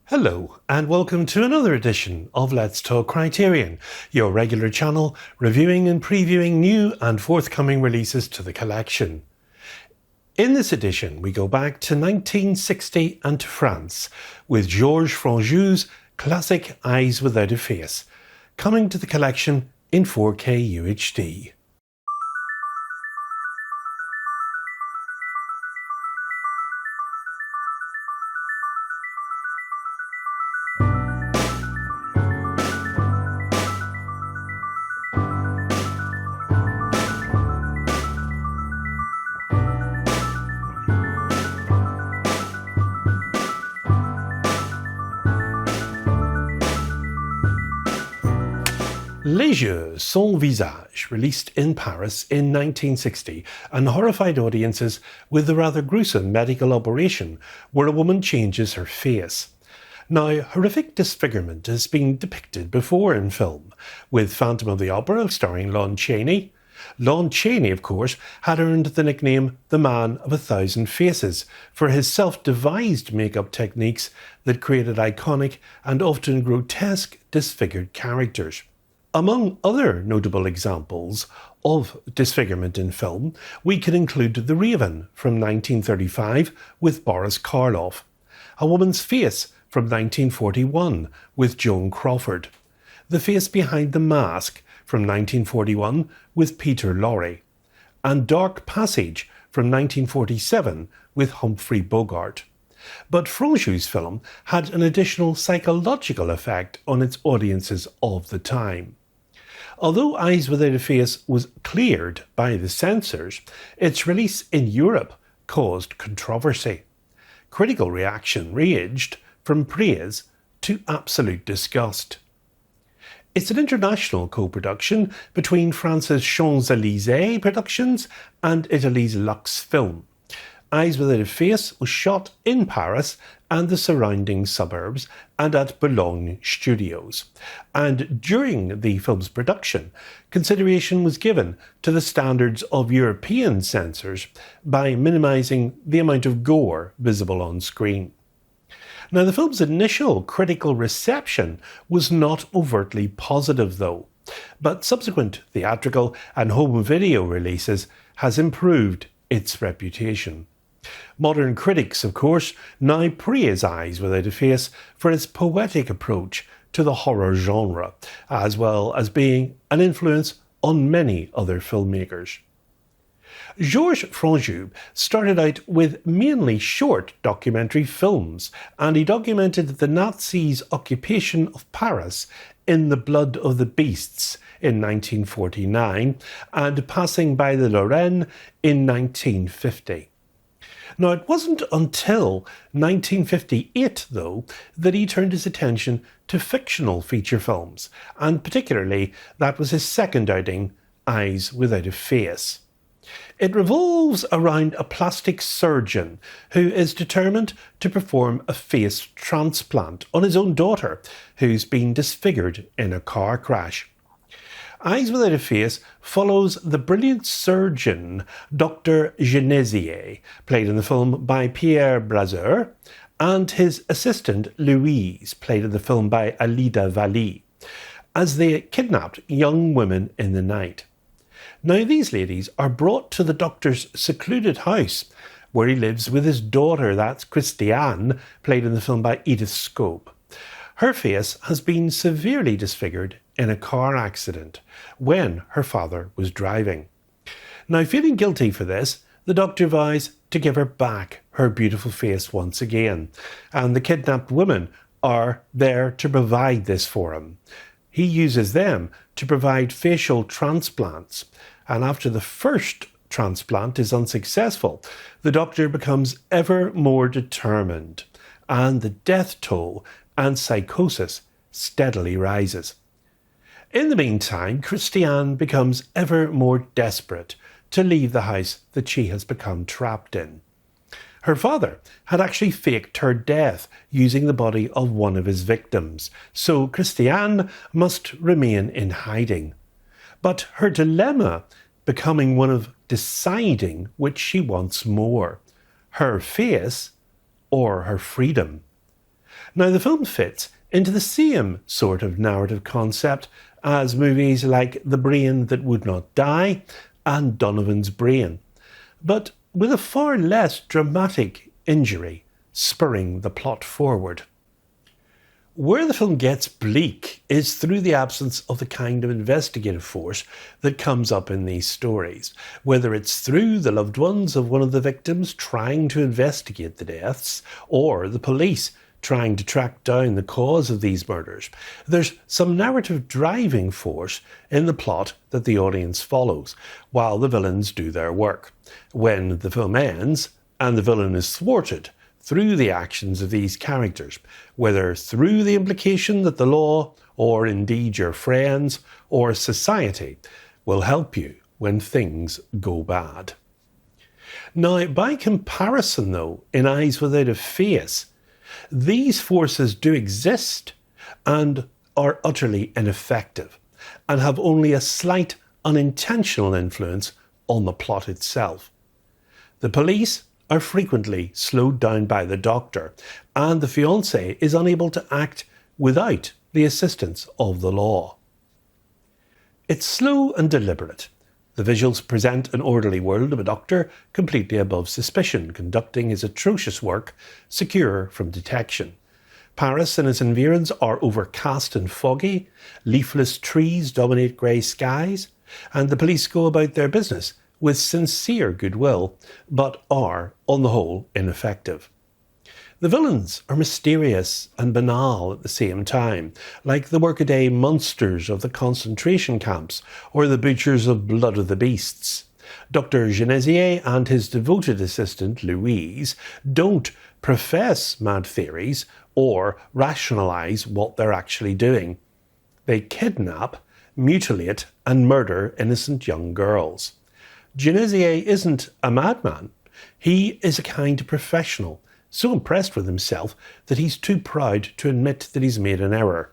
Hello and welcome to another edition of Let's Talk Criterion, your regular channel reviewing and previewing new and forthcoming releases to the collection. In this edition we go back to 1960 and to France with Georges Franju's classic Eyes Without a Face, coming to the collection in 4K UHD. Les Yeux Sans Visage, released in Paris in 1960 and horrified audiences with the rather gruesome medical operation where a woman changes her face. Now, horrific disfigurement has been depicted before in film, with Phantom of the Opera starring Lon Chaney. Lon Chaney, of course, had earned the nickname the Man of a Thousand Faces for his self-devised makeup techniques that created iconic and often grotesque disfigured characters. Among other notable examples of disfigurement in film, we can include The Raven from 1935 with Boris Karloff, A Woman's Face from 1941 with Joan Crawford, The Face Behind the Mask from 1941 with Peter Lorre, and Dark Passage from 1947 with Humphrey Bogart. But Franju's film had an additional psychological effect on its audiences of the time. Although Eyes Without a Face was cleared by the censors, its release in Europe caused controversy. Critical reaction ranged from praise to absolute disgust. It's an international co-production between France's Champs-Élysées Productions and Italy's Lux Film. Eyes Without a Face was shot in Paris and the surrounding suburbs and at Boulogne Studios. And during the film's production, consideration was given to the standards of European censors by minimising the amount of gore visible on screen. Now, the film's initial critical reception was not overtly positive though, but subsequent theatrical and home video releases has improved its reputation. Modern critics, of course, now praise Eyes Without a Face for its poetic approach to the horror genre, as well as being an influence on many other filmmakers. Georges Franju started out with mainly short documentary films, and he documented the Nazis' occupation of Paris in The Blood of the Beasts in 1949 and Passing by the Lorraine in 1950. Now, it wasn't until 1958, though, that he turned his attention to fictional feature films, and particularly that was his second outing, Eyes Without a Face. It revolves around a plastic surgeon who is determined to perform a face transplant on his own daughter, who's been disfigured in a car crash. Eyes Without a Face follows the brilliant surgeon Dr. Genesier, played in the film by Pierre Brasseur, and his assistant Louise, played in the film by Alida Valli, as they kidnapped young women in the night. Now, these ladies are brought to the doctor's secluded house, where he lives with his daughter, that's Christiane, played in the film by Edith Scope. Her face has been severely disfigured in a car accident when her father was driving. Now, feeling guilty for this, the doctor vows to give her back her beautiful face once again, and the kidnapped women are there to provide this for him. He uses them to provide facial transplants, and after the first transplant is unsuccessful, the doctor becomes ever more determined, and the death toll and psychosis steadily rises. In the meantime, Christiane becomes ever more desperate to leave the house that she has become trapped in. Her father had actually faked her death using the body of one of his victims, so Christiane must remain in hiding. But her dilemma becoming one of deciding which she wants more, her face or her freedom. Now, the film fits into the same sort of narrative concept as movies like The Brain That Would Not Die and Donovan's Brain, but with a far less dramatic injury spurring the plot forward. Where the film gets bleak is through the absence of the kind of investigative force that comes up in these stories, whether it's through the loved ones of one of the victims trying to investigate the deaths, or the police trying to track down the cause of these murders. There's some narrative driving force in the plot that the audience follows, while the villains do their work. When the film ends, and the villain is thwarted through the actions of these characters, whether through the implication that the law, or indeed your friends, or society, will help you when things go bad. Now, by comparison though, in Eyes Without a Face, these forces do exist and are utterly ineffective, and have only a slight unintentional influence on the plot itself. The police are frequently slowed down by the doctor, and the fiancé is unable to act without the assistance of the law. It's slow and deliberate. The visuals present an orderly world of a doctor completely above suspicion, conducting his atrocious work, secure from detection. Paris and its environs are overcast and foggy, leafless trees dominate grey skies, and the police go about their business with sincere goodwill, but are, on the whole, ineffective. The villains are mysterious and banal at the same time, like the workaday monsters of the concentration camps or the butchers of Blood of the Beasts. Dr. Genesier and his devoted assistant, Louise, don't profess mad theories or rationalise what they're actually doing. They kidnap, mutilate and murder innocent young girls. Genesier isn't a madman. He is a kind of professional, so impressed with himself that he's too proud to admit that he's made an error.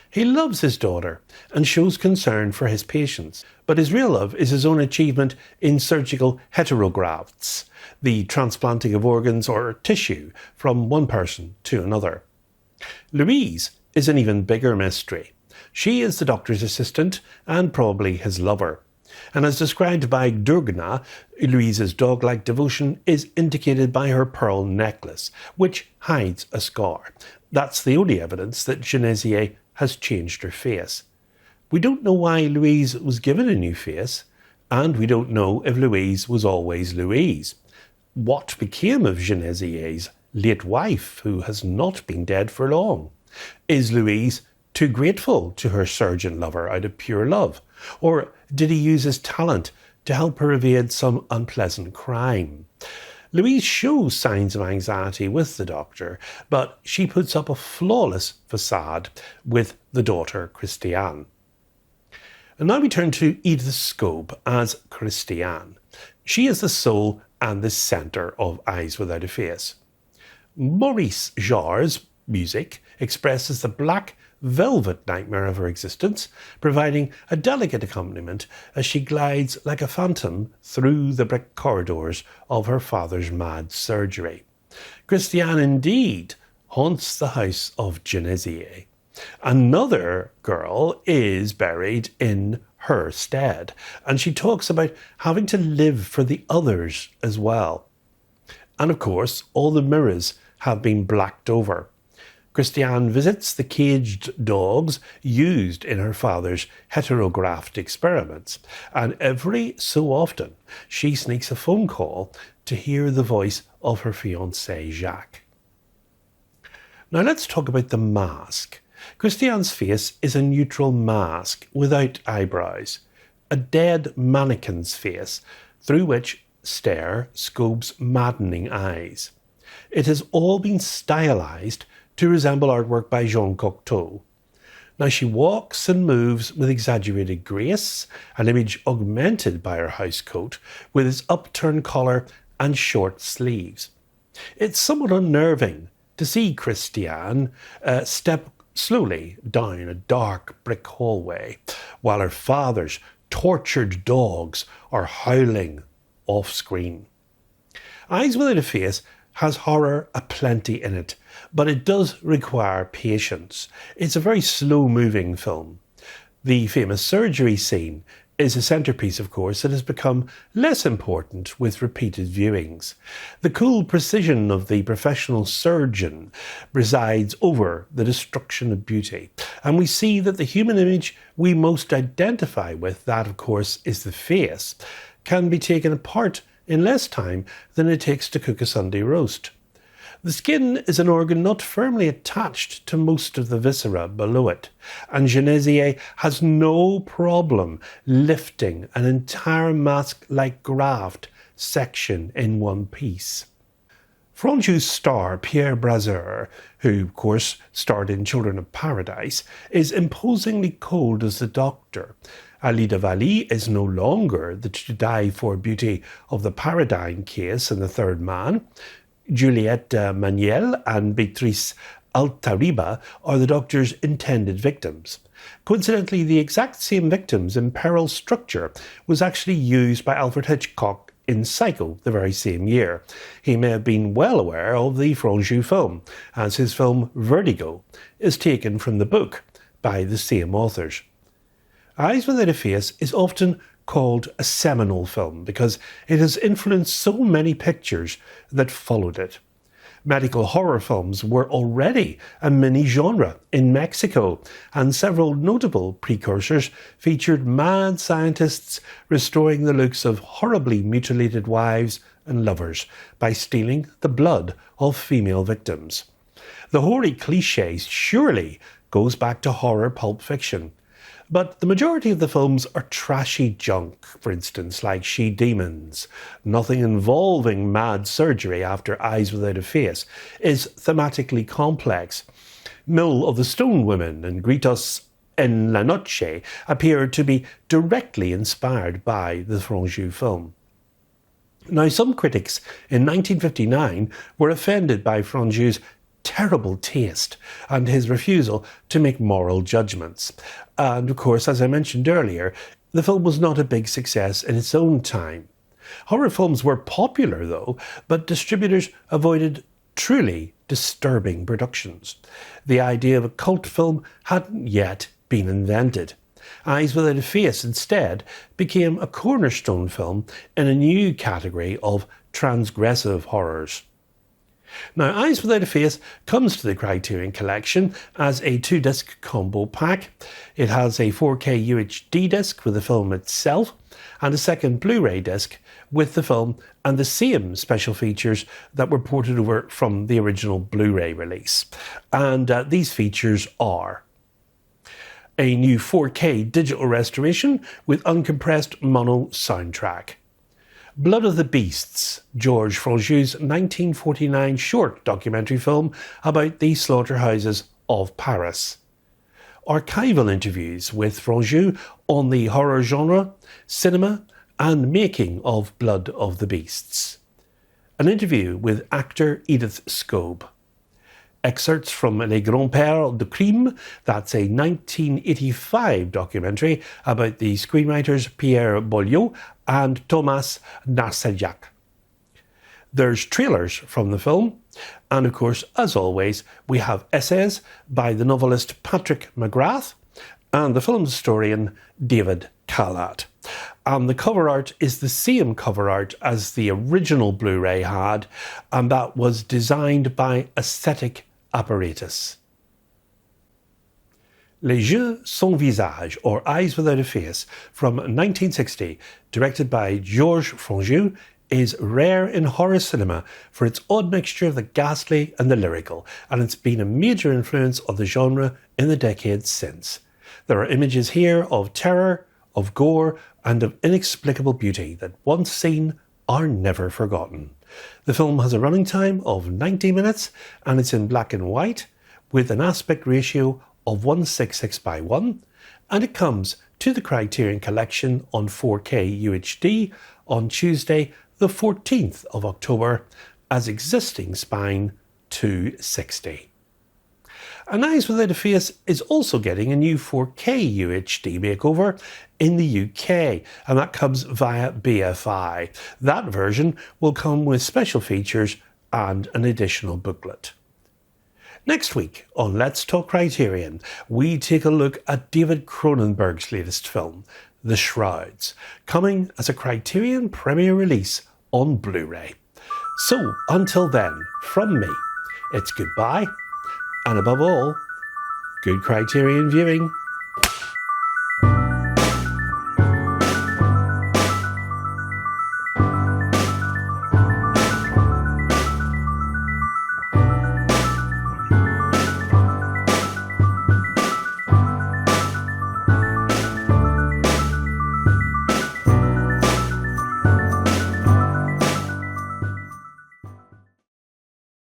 He loves his daughter and shows concern for his patients, but his real love is his own achievement in surgical heterografts, the transplanting of organs or tissue from one person to another. Louise is an even bigger mystery. She is the doctor's assistant and probably his lover. And as described by Durgna, Louise's dog-like devotion is indicated by her pearl necklace, which hides a scar. That's the only evidence that Genesier has changed her face. We don't know why Louise was given a new face, and we don't know if Louise was always Louise. What became of Genesier's late wife, who has not been dead for long? Is Louise too grateful to her surgeon lover out of pure love? Or did he use his talent to help her evade some unpleasant crime? Louise shows signs of anxiety with the doctor, but she puts up a flawless facade with the daughter Christiane. And now we turn to Edith Scope as Christiane. She is the soul and the centre of Eyes Without a Face. Maurice Jarre's music expresses the black velvet nightmare of her existence, providing a delicate accompaniment as she glides like a phantom through the brick corridors of her father's mad surgery. Christiane indeed haunts the house of Genesier. Another girl is buried in her stead, and she talks about having to live for the others as well. And of course, all the mirrors have been blacked over. Christiane visits the caged dogs used in her father's heterographed experiments, and every so often she sneaks a phone call to hear the voice of her fiancé Jacques. Now let's talk about the mask. Christiane's face is a neutral mask without eyebrows, a dead mannequin's face through which stare Scope's maddening eyes. It has all been stylised to resemble artwork by Jean Cocteau. Now she walks and moves with exaggerated grace, an image augmented by her housecoat with its upturned collar and short sleeves. It's somewhat unnerving to see Christiane step slowly down a dark brick hallway while her father's tortured dogs are howling off-screen. Eyes Without a Face has horror aplenty in it, but it does require patience. It's a very slow-moving film. The famous surgery scene is a centrepiece, of course, that has become less important with repeated viewings. The cool precision of the professional surgeon presides over the destruction of beauty, and we see that the human image we most identify with, that of course is the face, can be taken apart in less time than it takes to cook a Sunday roast. The skin is an organ not firmly attached to most of the viscera below it, and Genesier has no problem lifting an entire mask-like graft section in one piece. Franju's star, Pierre Brasseur, who of course starred in Children of Paradise, is imposingly cold as the doctor. Alida Valli is no longer the to-die for beauty of the Paradine case in The Third Man. Juliette Maniel and Beatrice Altarriba are the doctor's intended victims. Coincidentally, the exact same victims in Peril Structure was actually used by Alfred Hitchcock in Psycho the very same year. He may have been well aware of the Franju film, as his film Vertigo is taken from the book by the same authors. Eyes Without a Face is often called a seminal film because it has influenced so many pictures that followed it. Medical horror films were already a mini-genre in Mexico, and several notable precursors featured mad scientists restoring the looks of horribly mutilated wives and lovers by stealing the blood of female victims. The hoary cliché surely goes back to horror pulp fiction. But the majority of the films are trashy junk, for instance, like She-Demons. Nothing involving mad surgery after Eyes Without a Face is thematically complex. Mill of the Stone Women and Gritos en la Noche appear to be directly inspired by the Franju film. Now, some critics in 1959 were offended by Franju's terrible taste and his refusal to make moral judgments. And of course, as I mentioned earlier, the film was not a big success in its own time. Horror films were popular though, but distributors avoided truly disturbing productions. The idea of a cult film hadn't yet been invented. Eyes Without a Face instead became a cornerstone film in a new category of transgressive horrors. Now, Eyes Without a Face comes to the Criterion Collection as a 2-disc combo pack. It has a 4K UHD disc with the film itself and a second Blu-ray disc with the film and the same special features that were ported over from the original Blu-ray release. And these features are a new 4K digital restoration with uncompressed mono soundtrack. Blood of the Beasts, Georges Franju's 1949 short documentary film about the slaughterhouses of Paris. Archival interviews with Franju on the horror genre, cinema, and making of Blood of the Beasts. An interview with actor Edith Scobe. Excerpts from Les Grands-Pères du Crime, that's a 1985 documentary about the screenwriters Pierre Boileau and Thomas Narcejac. There's trailers from the film, and of course, as always, we have essays by the novelist Patrick McGrath and the film historian David Calat. And the cover art is the same cover art as the original Blu-ray had, and that was designed by Aesthetic Apparatus. Les Yeux Sans Visage, or Eyes Without a Face, from 1960, directed by Georges Franju, is rare in horror cinema for its odd mixture of the ghastly and the lyrical, and it's been a major influence of the genre in the decades since. There are images here of terror, of gore, and of inexplicable beauty that once seen are never forgotten. The film has a running time of 90 minutes and it's in black and white with an aspect ratio of 1:6:1, and it comes to the Criterion Collection on 4K UHD on Tuesday the 14th of October as existing spine 260. And Eyes Without a Face is also getting a new 4K UHD makeover in the UK, and that comes via BFI. That version will come with special features and an additional booklet. Next week on Let's Talk Criterion, we take a look at David Cronenberg's latest film, The Shrouds, coming as a Criterion premiere release on Blu-ray. So, until then, from me, it's goodbye, and above all, good Criterion viewing.